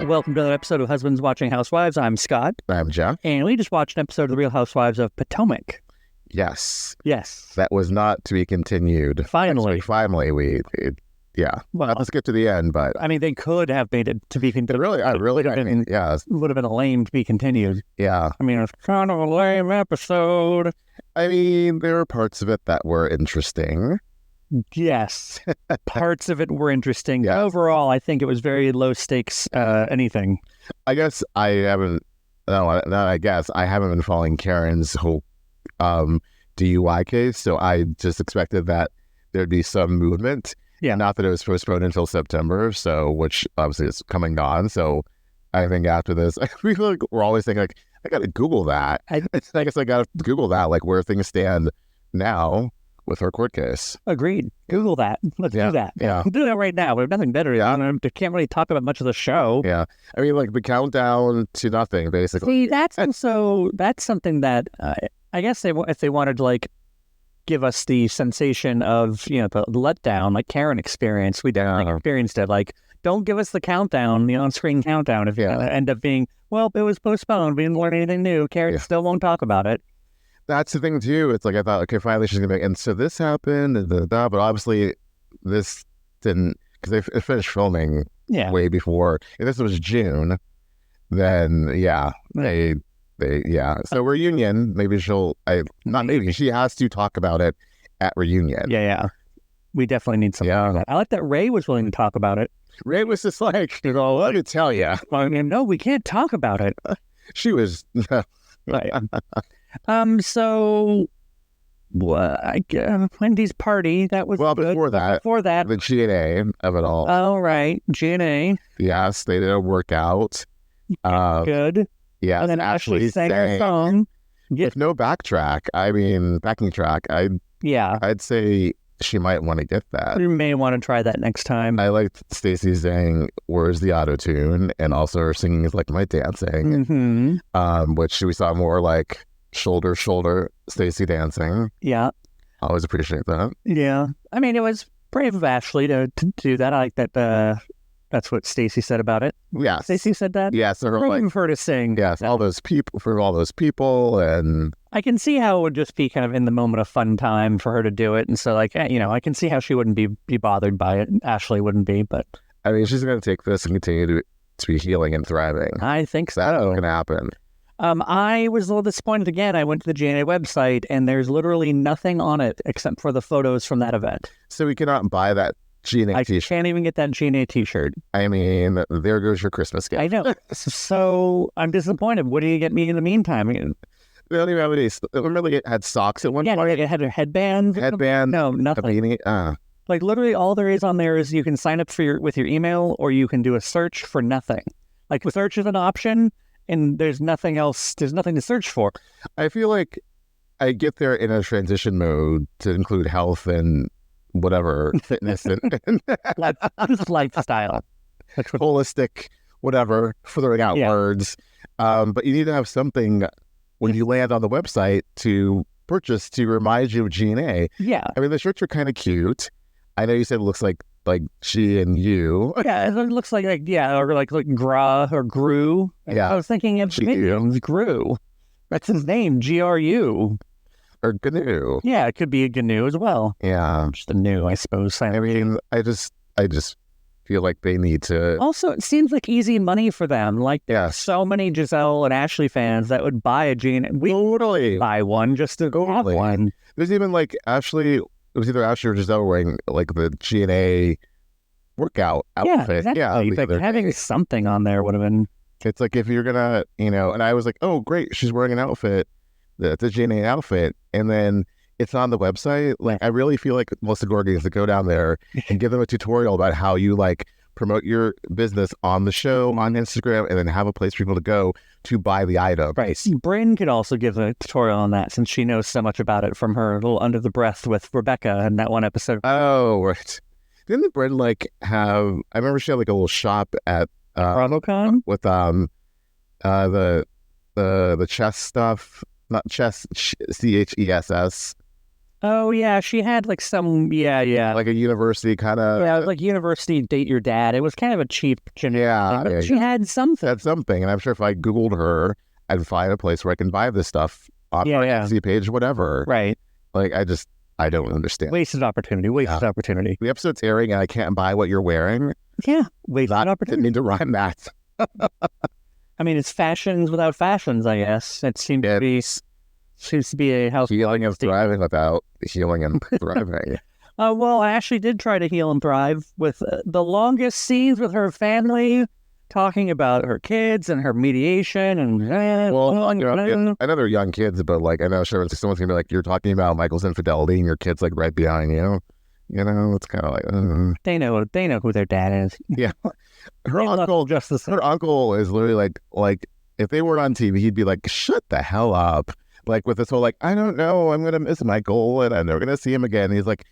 welcome to another episode of Husbands Watching Housewives. I'm Scott. I'm Jeff. And we just watched an episode of The Real Housewives of Potomac. Yes. Yes. That was not to be continued. Finally. Yeah. Well, let's get to the end, but... I mean, they could have made it to be continued. Yeah. It would have been lame to be continued. Yeah. I mean, it's kind of a lame episode. I mean, there were parts of it that were interesting. Yes. Parts of it were interesting. Yeah. Overall, I think it was very low stakes anything. I guess I haven't... No, not I guess. I haven't been following Karen's whole DUI case, so I just expected that there'd be some movement. Yeah. Not that it was postponed until September, so which obviously is coming on. So I think after this, I feel like we're always thinking, like, I got to Google that. I guess I got to Google that, like where things stand now with our court case. Agreed. Google that. Let's do that. Yeah. Do that right now. We have nothing better. Yeah. They can't really talk about much of the show. Yeah. I mean, like the countdown to nothing, basically. See, that's something that I guess if they wanted to like give us the sensation of, you know, the letdown, like Karen experienced, we definitely experienced it. Like, don't give us the countdown, the on-screen countdown. If you end up being, well, it was postponed, we didn't learn anything new. Karen still won't talk about it. That's the thing too. It's like I thought, okay, finally she's gonna make, and so this happened, but obviously this didn't, because they finished filming way before. If this was June, then So reunion, maybe she has to talk about it at reunion. Yeah. We definitely need something like that. I like that Ray was willing to talk about it. Ray was just like, let me tell you. I mean, no, we can't talk about it. She was... Right. So Wendy's party, that was good. Before that, the G&A of it all. Oh, right. G&A. Yes, they did a workout. Good. Yes, and then Ashley sang her song. With no backing track. I'd say she might want to get that. You may want to try that next time. I liked Stacey saying, "Where's the auto-tune?" and also her singing is like my dancing, which we saw more like shoulder Stacey dancing. Yeah, I always appreciate that. Yeah, I mean, it was brave of Ashley to do that. I like that. That's what Stacey said about it. Yeah, Stacey said that. Yeah, so brave of her to sing. Yes, all those people, and I can see how it would just be kind of in the moment of fun time for her to do it, and so like I can see how she wouldn't be bothered by it. Ashley wouldn't be, but I mean, she's going to take this and continue to be healing and thriving. I think so. That's going to happen. I was a little disappointed again. I went to the GNA website and there's literally nothing on it except for the photos from that event. So we cannot buy that GNA t-shirt. I can't even get that GNA t-shirt. I mean, there goes your Christmas gift. I know. So I'm disappointed. What do you get me in the meantime? They don't even have any. Remember, it had socks at one point. Yeah, it had a headband. No, nothing. Like literally, all there is on there is you can sign up with your email, or you can do a search for nothing. Like search is an option, and there's nothing else. There's nothing to search for. I feel like I get there in a transition mode to include health and whatever fitness and just lifestyle, holistic, whatever, furthering out words. But you need to have something when you land on the website to purchase to remind you of GNA. Yeah, I mean the shirts are kind of cute. I know you said it looks like she and you. Yeah, it looks like or like Gra or Gru. Yeah, I was thinking of Gru. That's his name, GRU. Or GNU. Yeah, it could be a GNU as well. Yeah, just a new, I suppose. I mean, I just feel like they need to. Also, it seems like easy money for them. Like, so many Giselle and Ashley fans that would buy a GNA. We totally buy one just to have one. There's even like Ashley. It was either Ashley or Giselle wearing like the GNA workout outfit. Yeah, exactly. Like having something on there would have been. It's like if you're gonna, and I was like, oh great, she's wearing an outfit, the GNA outfit, and then it's on the website. Like I really feel like Melissa Gorga needs to go down there and give them a tutorial about how you like promote your business on the show, on Instagram, and then have a place for people to go to buy the item. Right. Bryn could also give a tutorial on that since she knows so much about it from her little under the breath with Rebecca in that one episode. Oh, right. Didn't Bryn like have? I remember she had like a little shop at BravoCon with the chess stuff, not chess, CHESS. Oh yeah, she had like some yeah. like a university kind of. Yeah, it was like university date your dad. It was kind of a cheap generic Yeah, thing, but she had something. That's something, and I'm sure if I Googled her, I'd find a place where I can buy this stuff on Yeah, my yeah. Etsy page, whatever. Right. Like I don't understand. Wasted opportunity. Wasted opportunity. The episode's airing, and I can't buy what you're wearing. Yeah. Wasted Didn't opportunity. mean to rhyme that. I mean, it's fashions without fashions, I guess. It seems to be a house Healing and thriving without healing and thriving. Well, I actually did try to heal and thrive with the longest scenes with her family, talking about her kids and her mediation and I know they're young kids, but like I know sure someone's gonna be like, you're talking about Michael's infidelity and your kid's like right behind you. You know, it's kind of like they know who their dad is. Yeah, her her uncle is literally like if they weren't on TV, he'd be like, shut the hell up. Like with this whole like, I don't know, I'm gonna miss Michael and I'm never gonna see him again. And he's like,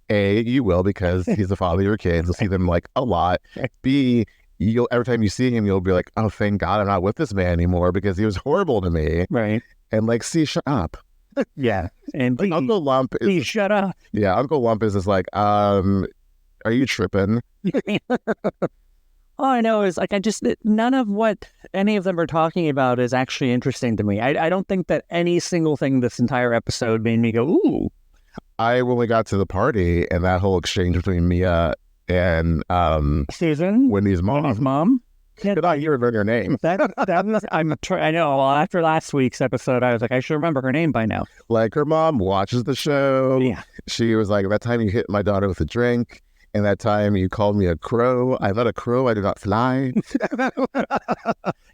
A, you will because he's the father of your kids. You'll see them like a lot. B, every time you see him, you'll be like, oh, thank God I'm not with this man anymore because he was horrible to me. Right. And like, C, shut up. Yeah. And like, Uncle Lump is shut up. Yeah, Uncle Lump is just like, are you tripping? All I know is like none of what any of them are talking about is actually interesting to me. I don't think that any single thing this entire episode made me go, ooh. I only got to the party and that whole exchange between Mia and Susan, Wendy's mom. Wendy's mom. Did I hear her name? I know. Well, after last week's episode, I was like, I should remember her name by now. Like her mom watches the show. Yeah. She was like, that time you hit my daughter with a drink. And that time you called me a crow. I'm not a crow. I do not fly.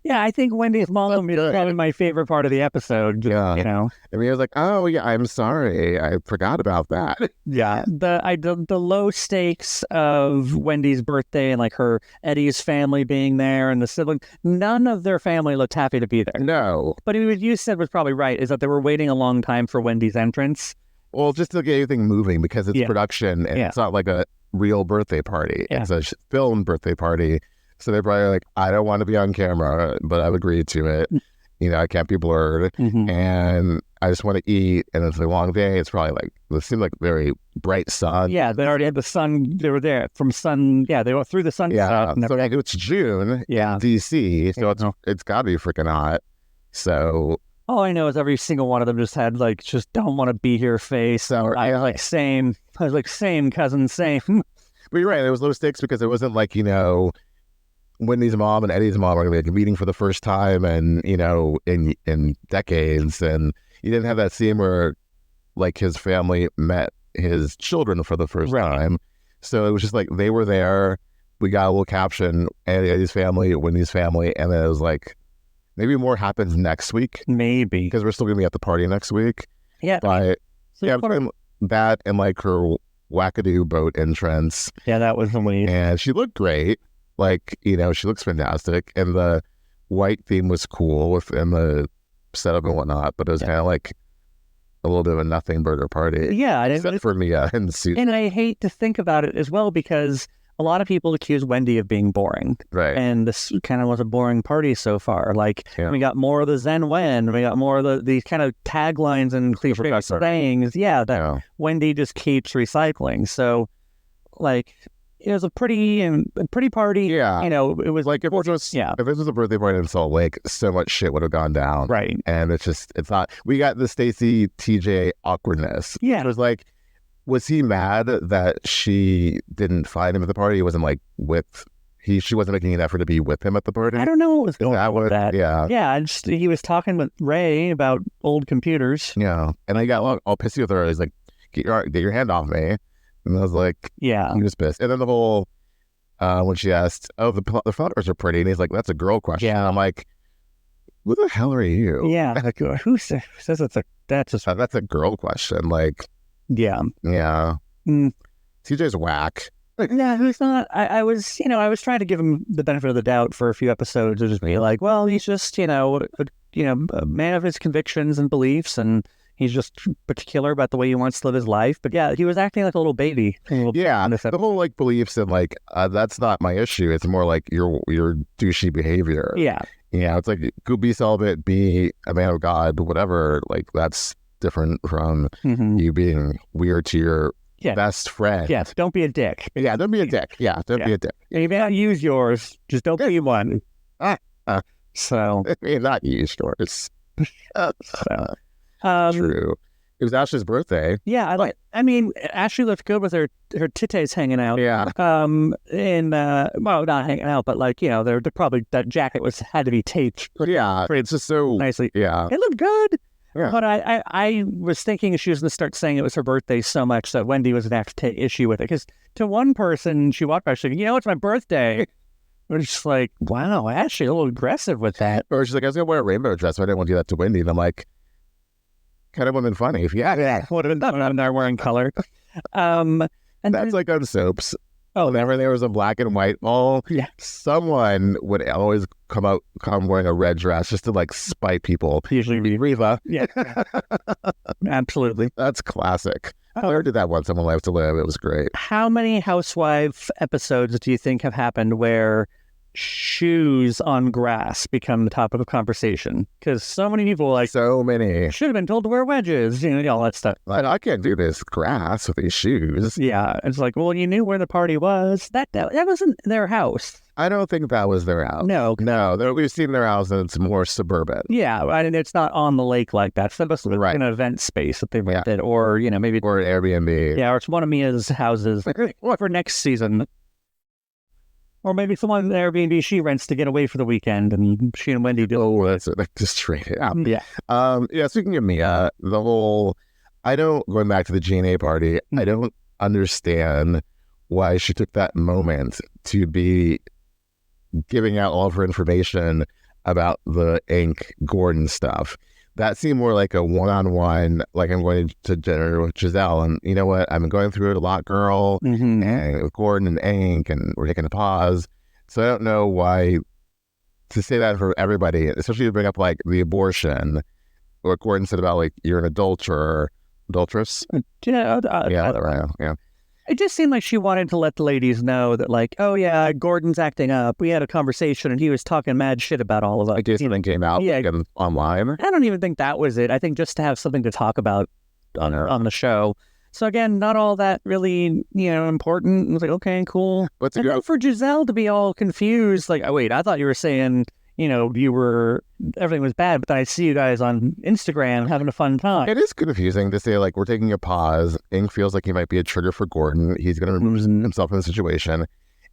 Yeah, I think Wendy's mom is probably my favorite part of the episode. Yeah. You know? I mean, I was like, oh, yeah, I'm sorry. I forgot about that. Yeah. The low stakes of Wendy's birthday and like her Eddie's family being there and the sibling, none of their family looked happy to be there. No. But what you said was probably right, is that they were waiting a long time for Wendy's entrance. Well, just to get everything moving because it's production and it's not like a real birthday party. Yeah. It's a filmed birthday party. So they're probably like, I don't want to be on camera, but I've agreed to it. You know, I can't be blurred. Mm-hmm. And I just want to eat. And it's a long day. It's probably like, it seemed like very bright sun. Yeah, they already had the sun. They were there from sun. Yeah, they went through the sun. Yeah. So like, it's June. Yeah. DC. So it's got to be freaking hot. So all I know is every single one of them just had like, just don't want to be here face. Or I was like, same cousin, same. But you're right. There was low stakes because it wasn't like, you know, Wendy's mom and Eddie's mom are going to be meeting for the first time and, you know, in decades. And you didn't have that scene where like his family met his children for the first time. So it was just like they were there. We got a little caption, Eddie's family, Wendy's family. And then it was like, maybe more happens next week. Maybe. Because we're still going to be at the party next week. Yeah. But that and like her wackadoo boat entrance. Yeah, that was amazing. And she looked great. Like, you know, she looks fantastic. And the white theme was cool within the setup and whatnot. But it was kind of like a little bit of a nothing burger party. Yeah. Except for Mia and Susan. And I hate to think about it as well because a lot of people accuse Wendy of being boring. Right. And this kind of was a boring party so far. Like, we got more of the Zen Wen. We got more of these kind of taglines and cliche sayings. Yeah, that Wendy just keeps recycling. So, like, it was a pretty party. Yeah. You know, it was like, if this was a birthday party in Salt Lake, so much shit would have gone down. Right. And it's not, we got the Stacey TJ awkwardness. Yeah. It was like, was he mad that she didn't find him at the party? He wasn't like she wasn't making an effort to be with him at the party? I don't know what was going on with that. Yeah. Yeah, he was talking with Ray about old computers. Yeah. And I got all pissy with her. He's like, get your hand off me. And I was like, yeah. I'm just pissed. And then the whole, when she asked, oh, the flowers are pretty. And he's like, that's a girl question. Yeah. And I'm like, who the hell are you? Yeah. Like, who says that's a girl question? Like, yeah. Yeah. TJ's whack. Yeah, who's not? I was trying to give him the benefit of the doubt for a few episodes to just be like, well, he's just, a man of his convictions and beliefs, and he's just particular about the way he wants to live his life. But yeah, he was acting like a little baby. The whole like beliefs and like, that's not my issue. It's more like your douchey behavior. Yeah. Yeah, it's like, go be celibate, be a man of God, whatever. Like, that's different from Mm-hmm. you being weird to your Yeah. best friend. Yes, don't be a dick. Yeah, don't be a dick. Yeah, don't be a dick. And you may not use yours, just don't be one. Ah, So, not used yours. so True. It was Ashley's birthday. yeah, I mean, Ashley looked good with her titties hanging out. Yeah. And well, not hanging out, but like, they're probably, that jacket had to be taped Yeah. It's just so nicely. Yeah. It looked good. Yeah. But I was thinking she was going to start saying it was her birthday so much that Wendy was going to have to take issue with it. Because to one person, she walked by, she's like, it's my birthday. We're just like, wow, Ashley, a little aggressive with that. Or she's like, I was going to wear a rainbow dress, but I didn't want to do that to Wendy. And I'm like, kind of would have been funny if Would have been done. I'm not wearing color. And that's like on soaps. Oh, whenever there was a black and white mall, yeah, someone would always come wearing a red dress just to like spite people. Usually Reva. Yeah, absolutely. That's classic. I heard did that once on My Life to Live. It was great. How many housewife episodes do you think have happened where shoes on grass become the topic of conversation? Because so many people like so many should have been told to wear wedges, all that stuff. Like, I can't do this grass with these shoes. Yeah, it's like, well, you knew where the party was. That wasn't their house. I don't think that was their house. No, we've seen their house and it's more suburban. Yeah, and it's not on the lake like that. It's supposed to be an event space that they rented, or maybe or an Airbnb. Yeah, or it's one of Mia's houses for next season. Or maybe it's the one Airbnb she rents to get away for the weekend, and she and Wendy do. Oh, that's like just trade it out. Yeah. Yeah. Speaking of Mia, going back to the G&A party, I don't understand why she took that moment to be giving out all of her information about the Ink Gordon stuff. That seemed more like a one-on-one, like I'm going to dinner with Giselle, and you know what? I'm going through it a lot, girl, and with Gordon and Ink, and we're taking a pause. So I don't know why to say that for everybody, especially to bring up like the abortion, what Gordon said about like you're an adulteress. Yeah. It just seemed like she wanted to let the ladies know that, like, oh yeah, Gordon's acting up. We had a conversation, and he was talking mad shit about all of us. I guess something came out online. I don't even think that was it. I think just to have something to talk about on the show. So again, not all that really, important. It was like, okay, cool. But then for Giselle to be all confused, like, oh wait, I thought you were saying, everything was bad, but then I see you guys on Instagram having a fun time. It is confusing to say, like, we're taking a pause. Ink feels like he might be a trigger for Gordon. He's going to remove himself from the situation.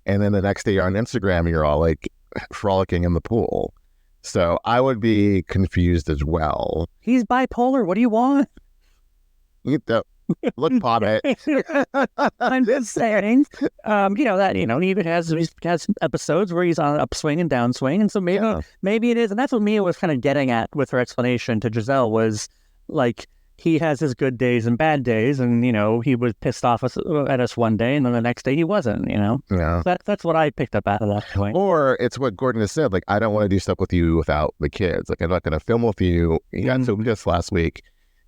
And then the next day you're on Instagram, you're all like frolicking in the pool. So I would be confused as well. He's bipolar. What do you want? Look, pop it. I'm just saying, he has episodes where he's on an upswing and downswing, and so maybe it is, and that's what Mia was kind of getting at with her explanation to Giselle was like he has his good days and bad days, and he was pissed off at us one day, and then the next day he wasn't. Yeah. That's what I picked up out of that point. Or it's what Gordon has said, like I don't want to do stuff with you without the kids. Like I'm not going to film with you. He got so just last week.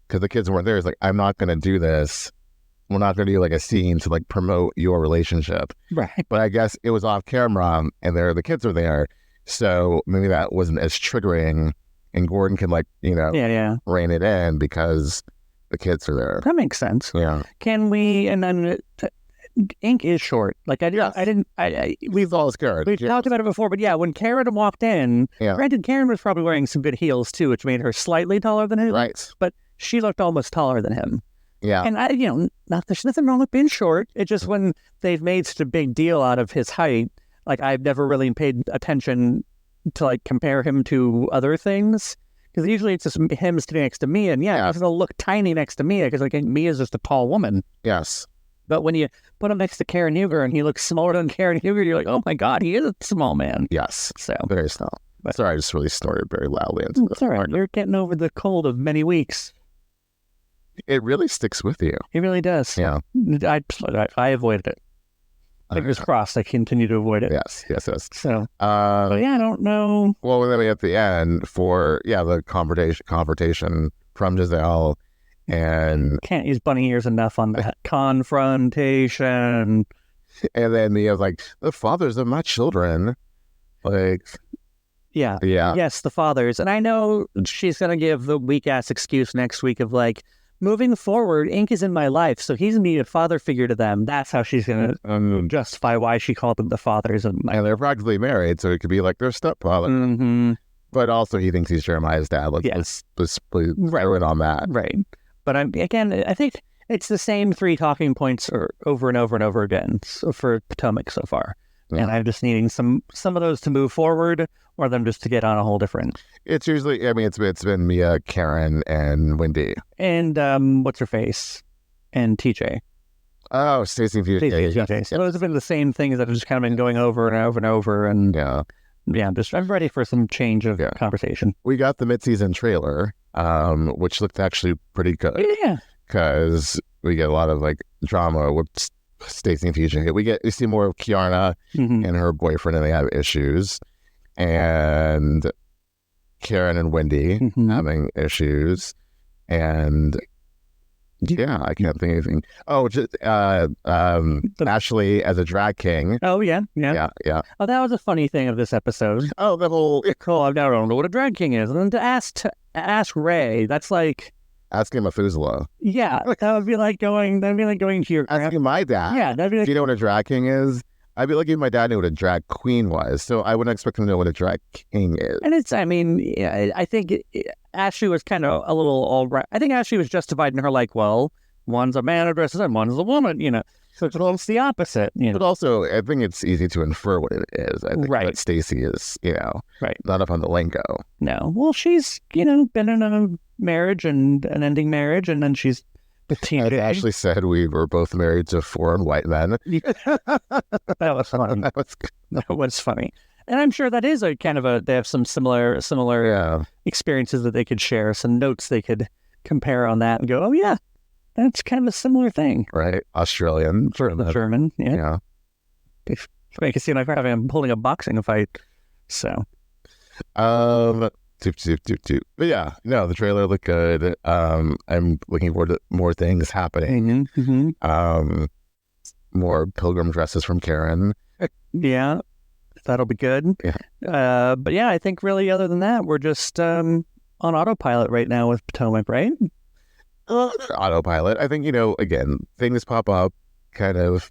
Because the kids weren't there. It's like, I'm not going to do this. We're not going to do like a scene to like promote your relationship. Right. But I guess it was off camera and the kids are there. So maybe that wasn't as triggering and Gordon can like, rein it in because the kids are there. That makes sense. Yeah. Can we, and then Ink is short. Like we've all scared. We've talked about it before, but yeah, when Karen walked in, granted Karen was probably wearing some good heels too, which made her slightly taller than him. Right. But she looked almost taller than him. Yeah. And there's nothing wrong with being short. It's just when they've made such a big deal out of his height, like I've never really paid attention to like compare him to other things. Because usually it's just him sitting next to Mia, and he's gonna look tiny next to Mia because like Mia's just a tall woman. Yes. But when you put him next to Karen Huger and he looks smaller than Karen Huger, you're like, oh my God, he is a small man. Yes. So very small. But sorry, I just really snorted very loudly into it's all right. You're getting over the cold of many weeks. It really sticks with you. It really does. Yeah. I avoided it. Fingers crossed I continue to avoid it. Yes. So, but yeah, I don't know. Well, then at the end for, the confrontation from Giselle and... Can't use bunny ears enough on that. Confrontation. And then Mia's like, the fathers of my children. Like... Yeah. Yeah. Yes, the fathers. And I know she's going to give the weak ass excuse next week of like, moving forward, Ink is in my life, so he's going to be a father figure to them. That's how she's going to justify why she called them the fathers. And they're practically married, so it could be like their stepfather. Mm-hmm. But also, he thinks he's Jeremiah's dad. Let's please throw it on that. Right. But I think it's the same 3 talking points over and over and over again for Potomac so far. Yeah. And I'm just needing some of those to move forward, or them just to get on a whole different. It's usually, I mean, it's been Mia, Karen, and Wendy, and what's her face, and TJ. Oh, Stacey and TJ. So those have been the same things that have just kind of been going over and over and over. And I'm ready for some change of conversation. We got the mid-season trailer, which looked actually pretty good. Yeah, because we get a lot of like drama with Stacey and TJ. We see more of Kiana and her boyfriend, and they have issues, and Karen and Wendy having issues, and I can't think of anything. Oh, just Ashley as a drag king. Oh yeah. Oh, that was a funny thing of this episode. Oh, the whole I don't know what a drag king is, and then to ask Ray, that's like asking Methuselah. Yeah, that would be like going. That'd be like going to your asking my dad. Yeah, that'd be like, do you know what a drag king is? I'd be lucky if my dad knew what a drag queen was, so I wouldn't expect him to know what a drag king is. And I think Ashley was kind of a little all right. I think Ashley was justified in her like, well, one's a man who dresses and one's a woman, So it's almost the opposite, But also, I think it's easy to infer what it is. I think that Stacey is, not up on the lingo. No. Well, she's, been in a marriage and an ending marriage, and then she's As Ashley said, we were both married to foreign white men. That was funny. That was funny. And I'm sure that is they have some similar experiences that they could share, some notes they could compare on that and go, oh yeah, that's kind of a similar thing. Right. Australian. German. Yeah. Make it seem like I'm holding a boxing fight. So. But yeah, no, the trailer looked good. I'm looking forward to more things happening. More pilgrim dresses from Karen. Yeah, that'll be good. Yeah. But yeah, I think really other than that, we're just on autopilot right now with Potomac, right? Autopilot. I think, again, things pop up. Kind of,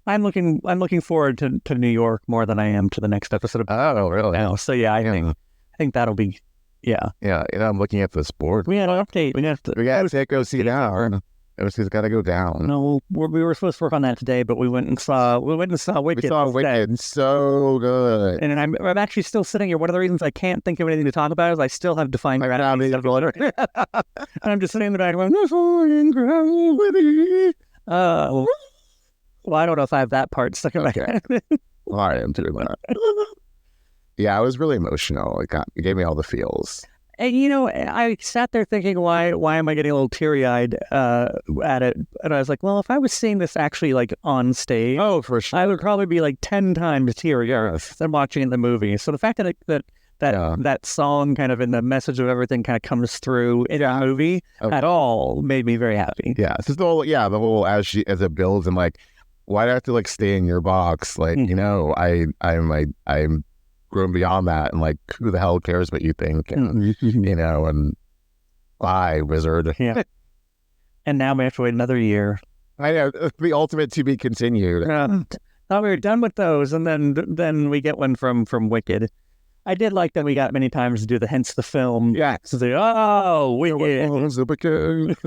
I'm looking forward to New York more than I am to the next episode of. Oh, really? Now. So yeah, I think that'll be. Yeah. I'm looking at this board. We had an update. We got to go see now. It's got to go down. No, we were supposed to work on that today, but we went and saw Wicked. We saw Wicked. So good. And I'm actually still sitting here. One of the reasons I can't think of anything to talk about is I still have defined gravity. And I'm just sitting in the back going, defined gravity. Well, I don't know if I have that part stuck in my head. Well, I am too. Yeah, I was really emotional. It gave me all the feels. And I sat there thinking, why am I getting a little teary-eyed at it? And I was like, well, if I was seeing this actually like on stage, oh, for sure, I would probably be like 10 times tearier than watching in the movie. So the fact that song kind of in the message of everything kind of comes through in the movie at all made me very happy. Yeah, it's just the whole as it builds and like, why do I have to like stay in your box? Like, I'm grown beyond that, and like, who the hell cares what you think? And, and bye, wizard. Yeah. And now we have to wait another year. I know, the ultimate to be continued. Thought we were done with those, and then we get one from Wicked. I did like that we got many times to do the hence the film. Yeah. So Wicked.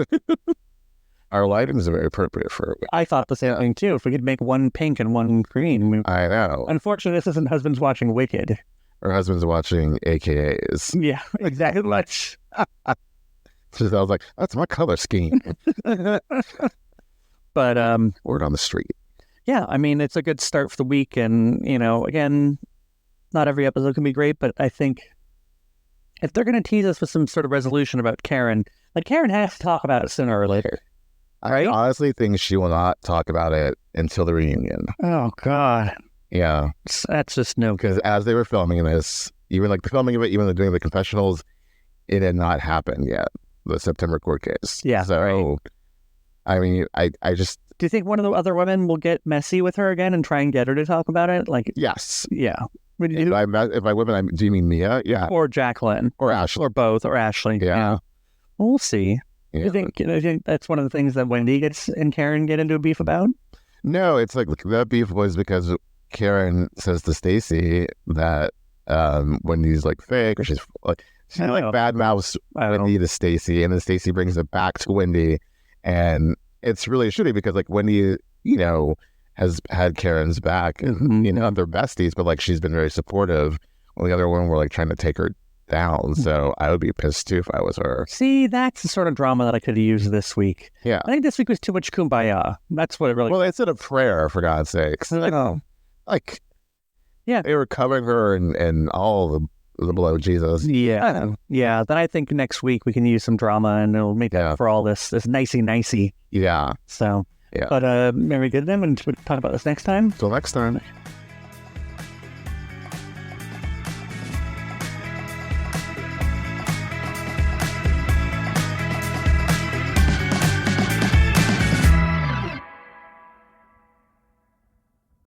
Our lighting is very appropriate for it. I thought the same thing too. If we could make one pink and one green. I know. Unfortunately, this isn't husbands watching Wicked. Our husbands watching AKAs. Yeah, exactly. Much. I was like, that's my color scheme. But word on the street. Yeah, I mean, it's a good start for the week, and again, not every episode can be great, but I think if they're going to tease us with some sort of resolution about Karen, like Karen has to talk about it sooner or later. Right? I honestly think she will not talk about it until the reunion. Oh, God. Yeah. That's just no good. Because as they were filming this, even like the filming of it, even doing the confessionals, it had not happened yet, the September court case. Yeah. So, right. I mean, I just... Do you think one of the other women will get messy with her again and try and get her to talk about it? Like, yes. Yeah. Would you? If by women, do you mean Mia? Yeah. Or Jacqueline. Or Ashley. Or both. Or Ashley. Yeah. We'll see. Yeah. You think that's one of the things that Wendy and Karen get into a beef about? No, it's like that beef was because Karen says to Stacy that Wendy's like fake, or she's like bad mouths Wendy to Stacy, and then Stacy brings it back to Wendy, and it's really shitty because like Wendy, has had Karen's back, and they're besties, but like she's been very supportive. While the other one were like trying to take her down, so I would be pissed too if I was her. See, that's the sort of drama that I could have used this week. Yeah, I think this week was too much kumbaya. That's what it really. Well, they said a prayer, for God's sakes. Yeah, they were covering her and all the blood of Jesus. Yeah. Then I think next week we can use some drama, and it'll make up for all this nicey. Yeah. So. Yeah. But very good then, and we'll talk about this next time. Till next time.